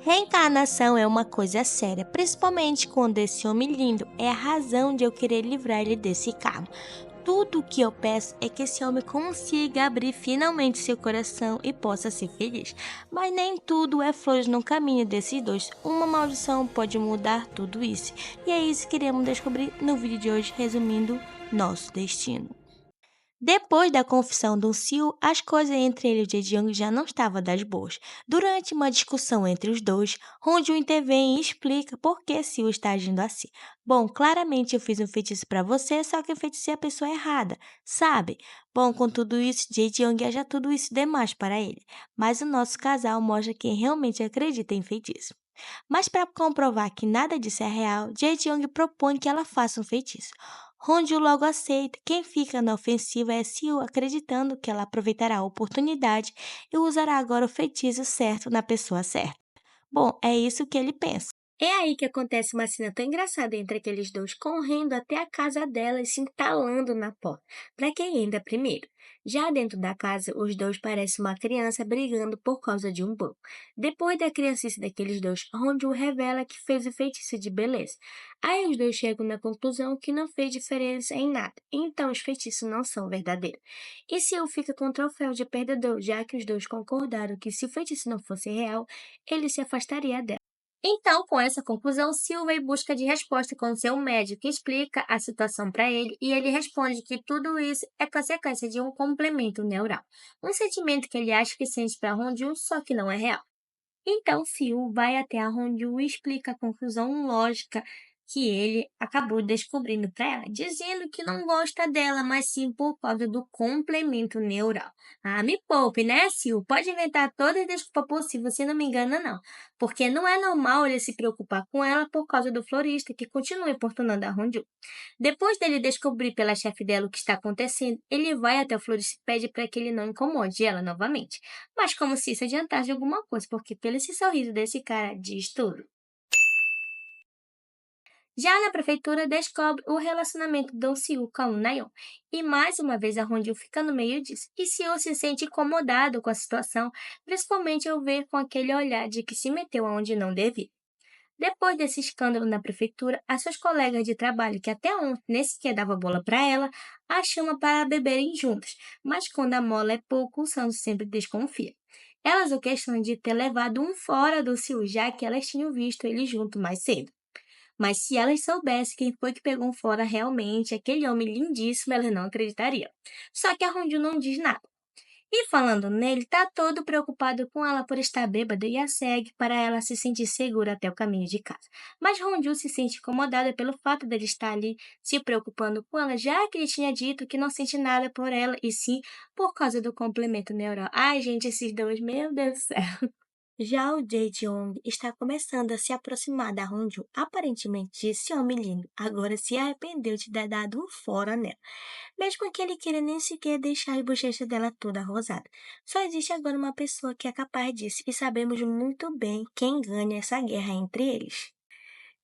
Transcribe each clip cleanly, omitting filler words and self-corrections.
Reencarnação é uma coisa séria, principalmente quando esse homem lindo é a razão de eu querer livrar ele desse karma. Tudo o que eu peço é que esse homem consiga abrir finalmente seu coração e possa ser feliz. Mas nem tudo é flores no caminho desses dois. Uma maldição pode mudar tudo isso. E é isso que iremos descobrir no vídeo de hoje, resumindo nosso destino. Depois da confissão do Sil, as coisas entre ele e o Jae-young já não estavam das boas. Durante uma discussão entre os dois, Honju intervém e explica por que Sil está agindo assim. Bom, claramente eu fiz um feitiço para você, só que eu feitiçei a pessoa errada, sabe? Bom, com tudo isso, Jae-young acha tudo isso demais para ele. Mas o nosso casal mostra quem realmente acredita em feitiço. Mas para comprovar que nada disso é real, Jae-young propõe que ela faça um feitiço. Honju logo aceita. Quem fica na ofensiva é Siu, acreditando que ela aproveitará a oportunidade e usará agora o feitiço certo na pessoa certa. Bom, é isso que ele pensa. É aí que acontece uma cena tão engraçada entre aqueles dois, correndo até a casa dela e se entalando na porta, para quem entra primeiro. Já dentro da casa, os dois parecem uma criança brigando por causa de um banco. Depois da criancice daqueles dois, Honju revela que fez o feitiço de beleza. Aí os dois chegam na conclusão que não fez diferença em nada, então os feitiços não são verdadeiros. E Siu fica com o troféu de perdedor, já que os dois concordaram que se o feitiço não fosse real, ele se afastaria dela. Então, com essa conclusão, Silva vai em busca de resposta com seu médico, que explica a situação para ele e ele responde que tudo isso é consequência de um complemento neural, um sentimento que ele acha que sente para Ronju, só que não é real. Então, Phil vai até a Hondyu e explica a conclusão lógica que ele acabou descobrindo para ela, dizendo que não gosta dela, mas sim por causa do complemento neural. Ah, me poupe, né, Sil? Pode inventar toda a desculpa possível, se não me engana, não. Porque não é normal ele se preocupar com ela por causa do florista que continua importunando a Hondyu. Depois dele descobrir pela chefe dela o que está acontecendo, ele vai até o florista e pede para que ele não incomode ela novamente. Mas como se isso adiantasse alguma coisa, porque pelo esse sorriso desse cara diz tudo. Já na prefeitura, descobre o relacionamento do Siu com o Nayeon. E mais uma vez a Hondil fica no meio disso. E Siu se sente incomodado com a situação, principalmente ao ver com aquele olhar de que se meteu aonde não devia. Depois desse escândalo na prefeitura, as suas colegas de trabalho, que até ontem nem sequer dava bola para ela, a chamam para beberem juntas, mas quando a mola é pouco, o Santos sempre desconfia. Elas o questionam de ter levado um fora do Siu, já que elas tinham visto ele junto mais cedo. Mas se elas soubessem quem foi que pegou um fora realmente, aquele homem lindíssimo, elas não acreditariam. Só que a Ronju não diz nada. E falando nele, tá todo preocupado com ela por estar bêbada e a segue para ela se sentir segura até o caminho de casa. Mas Ronju se sente incomodada pelo fato dele estar ali se preocupando com ela, já que ele tinha dito que não sente nada por ela e sim por causa do complemento neural. Ai, gente, esses dois, meu Deus do céu. Já o Jae-jong está começando a se aproximar da Honju. Aparentemente, esse homem lindo agora se arrependeu de ter dado um fora nela, mesmo que ele queira nem sequer deixar a bochecha dela toda rosada. Só existe agora uma pessoa que é capaz disso e sabemos muito bem quem ganha essa guerra entre eles.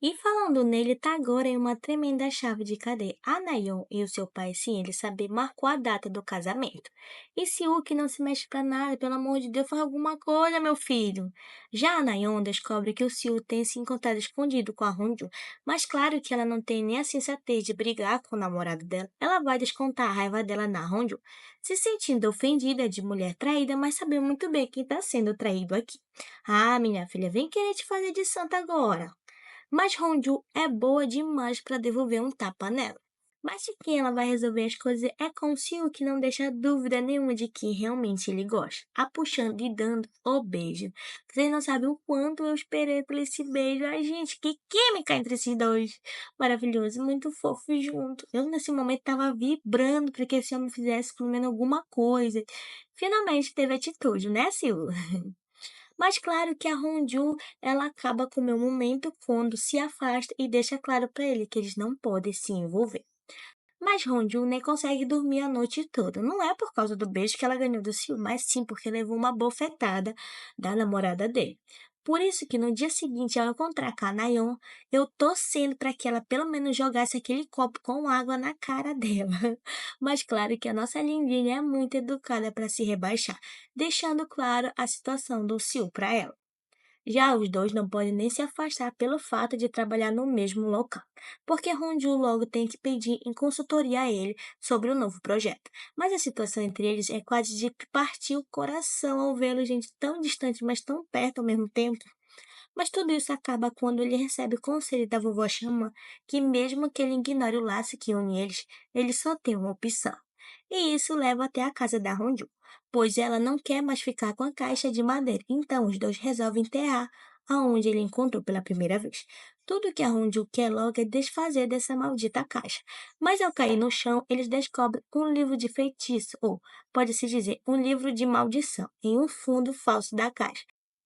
E falando nele, tá agora em uma tremenda chave de cadeia. A Nayeon e o seu pai, sim, ele saber, marcou a data do casamento. E se o que não se mexe pra nada, pelo amor de Deus, faz alguma coisa, meu filho. Já a Nayeon descobre que o Siu tem se encontrado escondido com a Honju, mas claro que ela não tem nem a sensatez de brigar com o namorado dela. Ela vai descontar a raiva dela na Honju, se sentindo ofendida de mulher traída, mas sabendo muito bem quem está sendo traído aqui. Ah, minha filha, vem querer te fazer de santa agora. Mas Honju é boa demais para devolver um tapa nela. Mas de quem ela vai resolver as coisas é com o Siu, que não deixa dúvida nenhuma de quem realmente ele gosta. A puxando e dando o beijo. Vocês não sabem o quanto eu esperei por esse beijo. Ai, gente, que química entre esses dois. Maravilhoso, muito fofo junto. Eu, nesse momento, tava vibrando para que esse homem fizesse pelo menos alguma coisa. Finalmente teve atitude, né, Siu? Mas claro que a Honju, ela acaba com o meu momento quando se afasta e deixa claro para ele que eles não podem se envolver. Mas Honju nem consegue dormir a noite toda. Não é por causa do beijo que ela ganhou do Siu, mas sim porque levou uma bofetada da namorada dele. Por isso que no dia seguinte, ao encontrar com a Nayeon, eu torcendo para que ela pelo menos jogasse aquele copo com água na cara dela. Mas claro que a nossa lindinha é muito educada para se rebaixar, deixando claro a situação do Siu para ela. Já os dois não podem nem se afastar pelo fato de trabalhar no mesmo local, porque Honju logo tem que pedir em consultoria a ele sobre o novo projeto. Mas a situação entre eles é quase de partir o coração ao vê-los gente tão distante, mas tão perto ao mesmo tempo. Mas tudo isso acaba quando ele recebe o conselho da vovó Xamã, que mesmo que ele ignore o laço que une eles, ele só tem uma opção. E isso leva até a casa da Honju, pois ela não quer mais ficar com a caixa de madeira. Então os dois resolvem enterrar aonde ele encontrou pela primeira vez. Tudo que a Honju quer logo é desfazer dessa maldita caixa. Mas ao cair no chão, eles descobrem um livro de feitiço, ou pode-se dizer, um livro de maldição, em um fundo falso da caixa.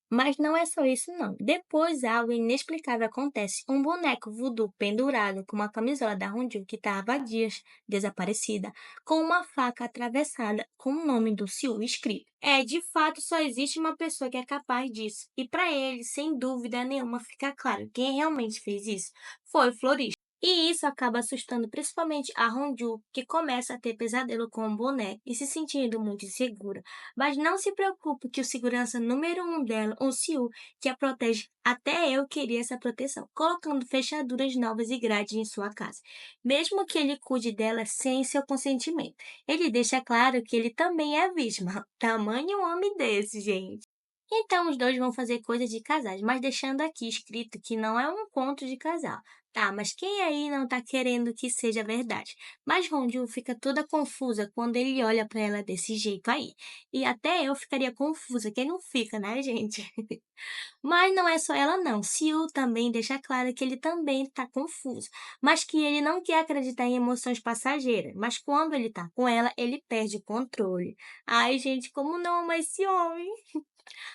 Mas não é só isso não. Depois algo inexplicável acontece. Um boneco voodoo pendurado com uma camisola da Honju que estava há dias desaparecida, com uma faca atravessada com o nome do Siu escrito. De fato, só existe uma pessoa que é capaz disso. E para ele, sem dúvida nenhuma, fica claro quem realmente fez isso foi o florista. E isso acaba assustando principalmente a Honju, que começa a ter pesadelo com o boneco e se sentindo muito insegura. Mas não se preocupe que o segurança número um dela, o Siu, que a protege, até eu queria essa proteção, colocando fechaduras novas e grades em sua casa, mesmo que ele cuide dela sem seu consentimento. Ele deixa claro que ele também é vítima. Tamanho homem desse, gente. Então os dois vão fazer coisas de casais, mas deixando aqui escrito que não é um encontro de casal. Tá, mas quem aí não tá querendo que seja verdade? Mas Ronju fica toda confusa quando ele olha pra ela desse jeito aí. E até eu ficaria confusa, quem não fica, né, gente? Mas não é só ela não. Siu também deixa claro que ele também está confuso, mas que ele não quer acreditar em emoções passageiras. Mas quando ele tá com ela, ele perde o controle. Ai, gente, como não amar esse homem?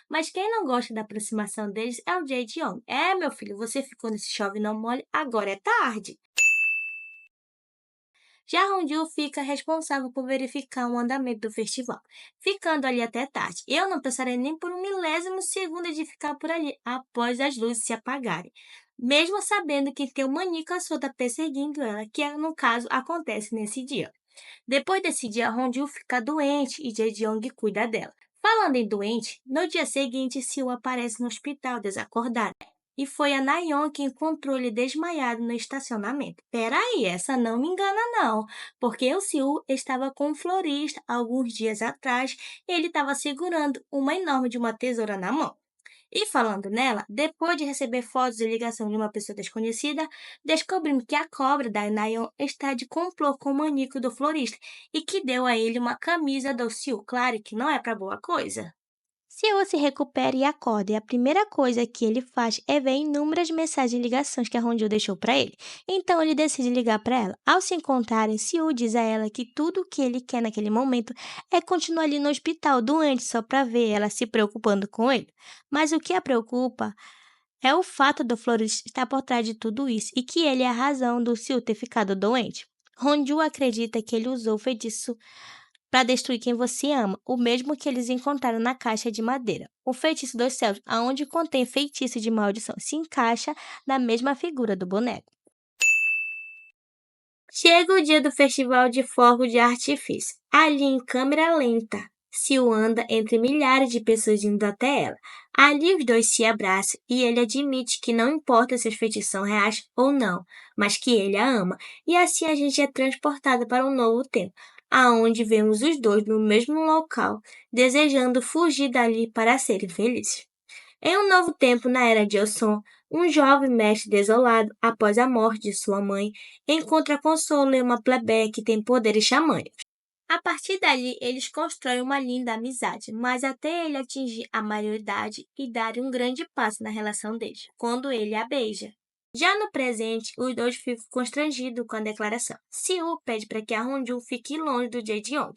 Mas quem não gosta da aproximação deles é o Jae Young. É, meu filho, você ficou nesse chove não mole, agora é tarde. Já Hongil fica responsável por verificar o andamento do festival, ficando ali até tarde. Eu não pensarei nem por um milésimo segundo de ficar por ali após as luzes se apagarem, mesmo sabendo que tem uma Manica solta perseguindo ela, que no caso acontece nesse dia. Depois desse dia, Hongil fica doente e Jae Young cuida dela. Falando em doente, no dia seguinte, Siu aparece no hospital desacordada. E foi a Nayeon que encontrou ele desmaiado no estacionamento. Peraí, essa não me engana não, porque o Siu estava com um florista alguns dias atrás e ele estava segurando uma enorme de uma tesoura na mão. E falando nela, depois de receber fotos e ligação de uma pessoa desconhecida, descobrimos que a cobra da Nayon está de complô com o maníaco do florista e que deu a ele uma camisa do Siu. Claro que não é para boa coisa. Siu se recupera e acorda, e a primeira coisa que ele faz é ver inúmeras mensagens e ligações que a Rondio deixou para ele. Então ele decide ligar para ela. Ao se encontrarem, Siu diz a ela que tudo o que ele quer naquele momento é continuar ali no hospital doente só para ver ela se preocupando com ele. Mas o que a preocupa é o fato do florista estar por trás de tudo isso e que ele é a razão do Siu ter ficado doente. Honju acredita que ele usou o feitiço para destruir quem você ama, o mesmo que eles encontraram na caixa de madeira. O feitiço dos céus, aonde contém feitiço de maldição, se encaixa na mesma figura do boneco. Chega o dia do festival de fogo de artifício. Ali em câmera lenta, Sil anda entre milhares de pessoas indo até ela. Ali os dois se abraçam e ele admite que não importa se os feitiços são reais ou não, mas que ele a ama. E assim a gente é transportado para um novo tempo, aonde vemos os dois no mesmo local, desejando fugir dali para serem felizes. Em um novo tempo na era de Joseon, um jovem mestre desolado, após a morte de sua mãe, encontra consolo em uma plebeia que tem poderes xamânicos. A partir dali, eles constroem uma linda amizade, mas até ele atingir a maioridade e dar um grande passo na relação deles, quando ele a beija. Já no presente, os dois ficam constrangidos com a declaração. Siu pede para que a Honju fique longe do Jae Young,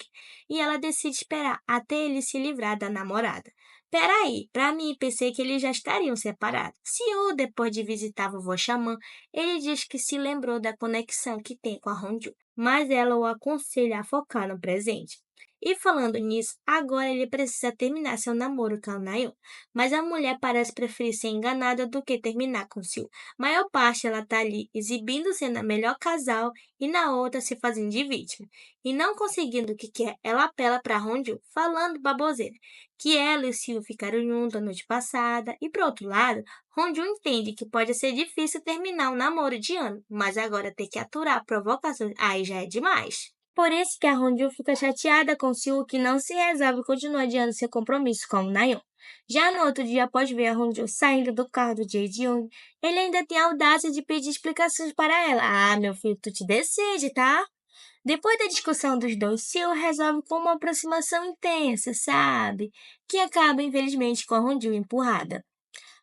e ela decide esperar até ele se livrar da namorada. Peraí, pra mim pensei que eles já estariam separados. Siu, depois de visitar a vovó Xamã, ele diz que se lembrou da conexão que tem com a Honju, mas ela o aconselha a focar no presente. E falando nisso, agora ele precisa terminar seu namoro com a Nayeon. Mas a mulher parece preferir ser enganada do que terminar com o Seo. Maior parte ela tá ali exibindo sendo a melhor casal e na outra se fazendo de vítima. E não conseguindo o que quer, ela apela para Honju, falando baboseira, que ela e o Seo ficaram juntos a noite passada. E por outro lado, Honju entende que pode ser difícil terminar um namoro de ano, mas agora ter que aturar provocações aí já é demais. Por isso que a Honju fica chateada com o Seo que não se resolve e continua adiando seu compromisso com o Nayeon. Já no outro dia, após ver a Honju saindo do carro do Jae Young, ele ainda tem a audácia de pedir explicações para ela. Ah, meu filho, tu te decide, tá? Depois da discussão dos dois, Seo resolve com uma aproximação intensa, sabe? Que acaba, infelizmente, com a Honju empurrada.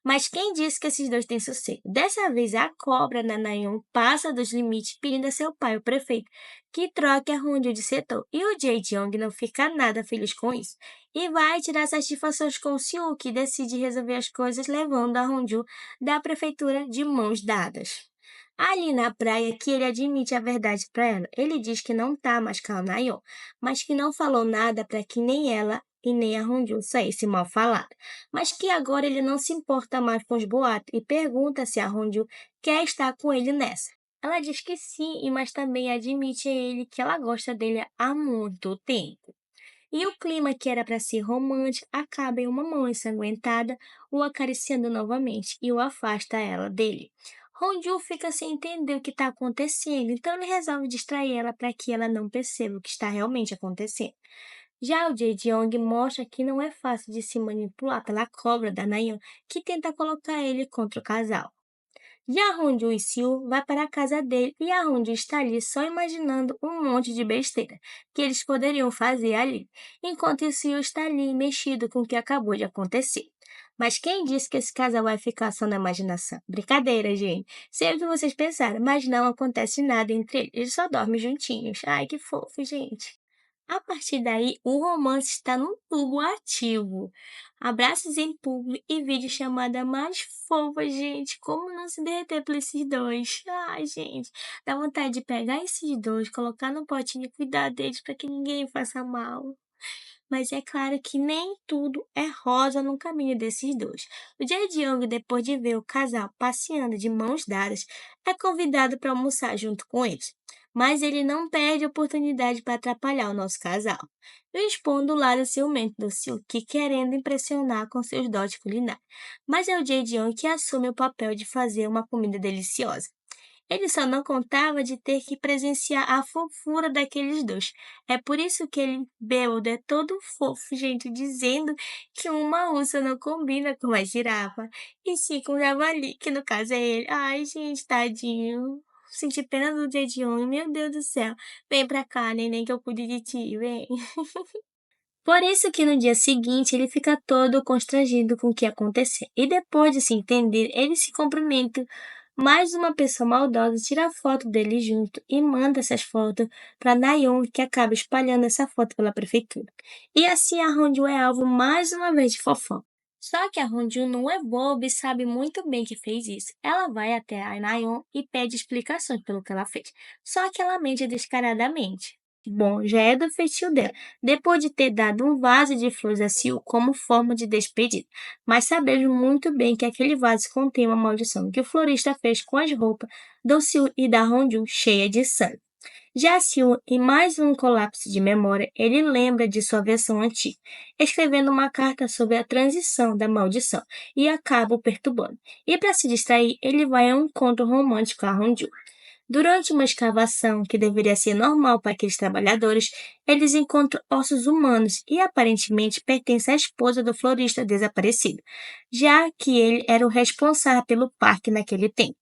Mas quem disse que esses dois têm sossego? Dessa vez, a cobra da Nayeon passa dos limites pedindo a seu pai, o prefeito, que troque a Honju de setor. E o Jae Young não fica nada feliz com isso. E vai tirar satisfações com o Seo, que decide resolver as coisas levando a Honju da prefeitura de mãos dadas. Ali na praia, que ele admite a verdade para ela, ele diz que não tá mais com a Nayeon, mas que não falou nada para que nem ela e nem a Honju saísse mal falada, mas que agora ele não se importa mais com os boatos e pergunta se a Honju quer estar com ele nessa. Ela diz que sim, mas também admite a ele que ela gosta dele há muito tempo. E o clima que era para ser romântico acaba em uma mão ensanguentada o acariciando novamente e o afasta ela dele. Honju fica sem entender o que está acontecendo, então ele resolve distrair ela para que ela não perceba o que está realmente acontecendo. Já o Jae Young mostra que não é fácil de se manipular pela cobra da Nayeon, que tenta colocar ele contra o casal. Já Honju e Seo vai para a casa dele e a Honju está ali só imaginando um monte de besteira que eles poderiam fazer ali, enquanto o Seo está ali mexido com o que acabou de acontecer. Mas quem disse que esse casal vai ficar só na imaginação? Brincadeira, gente. Sei o que vocês pensaram, mas não acontece nada entre eles. Eles só dormem juntinhos. Ai, que fofo, gente. A partir daí, o romance está no tubo ativo. Abraços em público e videochamada mais fofa, gente. Como não se derreter por esses dois? Ai, gente, dá vontade de pegar esses dois, colocar no potinho e cuidar deles para que ninguém faça mal. Mas é claro que nem tudo é rosa no caminho desses dois. O Jae Young, depois de ver o casal passeando de mãos dadas, é convidado para almoçar junto com eles. Mas ele não perde a oportunidade para atrapalhar o nosso casal, expondo o lado ciumento do Seo-ki querendo impressionar com seus dotes culinários. Mas é o Jae Young que assume o papel de fazer uma comida deliciosa. Ele só não contava de ter que presenciar a fofura daqueles dois. É por isso que ele, bêbado, é todo fofo, gente, dizendo que uma ursa não combina com uma girafa, e sim com um javali, que no caso é ele. Ai, gente, tadinho. Senti pena do Jedion, meu Deus do céu. Vem pra cá, neném, que eu cuido de ti, vem. Por isso que no dia seguinte ele fica todo constrangido com o que aconteceu. E depois de se entender, ele se cumprimenta. Mais uma pessoa maldosa tira foto dele junto e manda essas fotos para Nayeon, que acaba espalhando essa foto pela prefeitura. E assim a Honju é alvo mais uma vez de fofoca. Só que a Honju não é boba e sabe muito bem que fez isso. Ela vai até a Nayeon e pede explicações pelo que ela fez. Só que ela mente descaradamente. Bom, já é do feitio dela, depois de ter dado um vaso de flores a Sil como forma de despedida. Mas sabemos muito bem que aquele vaso contém uma maldição que o florista fez com as roupas do Sil e da Honju cheia de sangue. Já Sil, em mais um colapso de memória, ele lembra de sua versão antiga, escrevendo uma carta sobre a transição da maldição e acaba o perturbando. E para se distrair, ele vai a um encontro romântico com a Honju. Durante uma escavação que deveria ser normal para aqueles trabalhadores, eles encontram ossos humanos e aparentemente pertence à esposa do florista desaparecido, já que ele era o responsável pelo parque naquele tempo.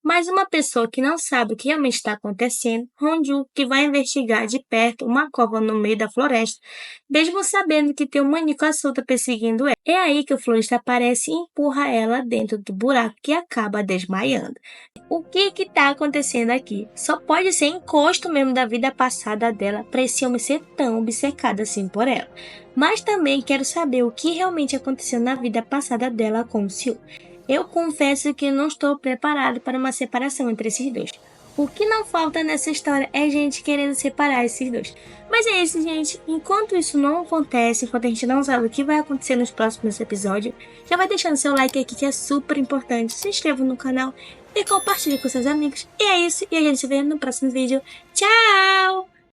Mas uma pessoa que não sabe o que realmente está acontecendo, Honju, que vai investigar de perto uma cova no meio da floresta, mesmo sabendo que tem um maníaco à solta perseguindo ela. É aí que o florista aparece e empurra ela dentro do buraco que acaba desmaiando. O que está acontecendo aqui? Só pode ser encosto mesmo da vida passada dela para esse homem ser tão obcecado assim por ela. Mas também quero saber o que realmente aconteceu na vida passada dela com o Seo. Eu confesso que não estou preparado para uma separação entre esses dois. O que não falta nessa história é gente querendo separar esses dois. Mas é isso, gente. Enquanto isso não acontece, enquanto a gente não sabe o que vai acontecer nos próximos episódios, já vai deixando seu like aqui que é super importante. Se inscreva no canal e compartilhe com seus amigos. E é isso, e a gente se vê no próximo vídeo. Tchau!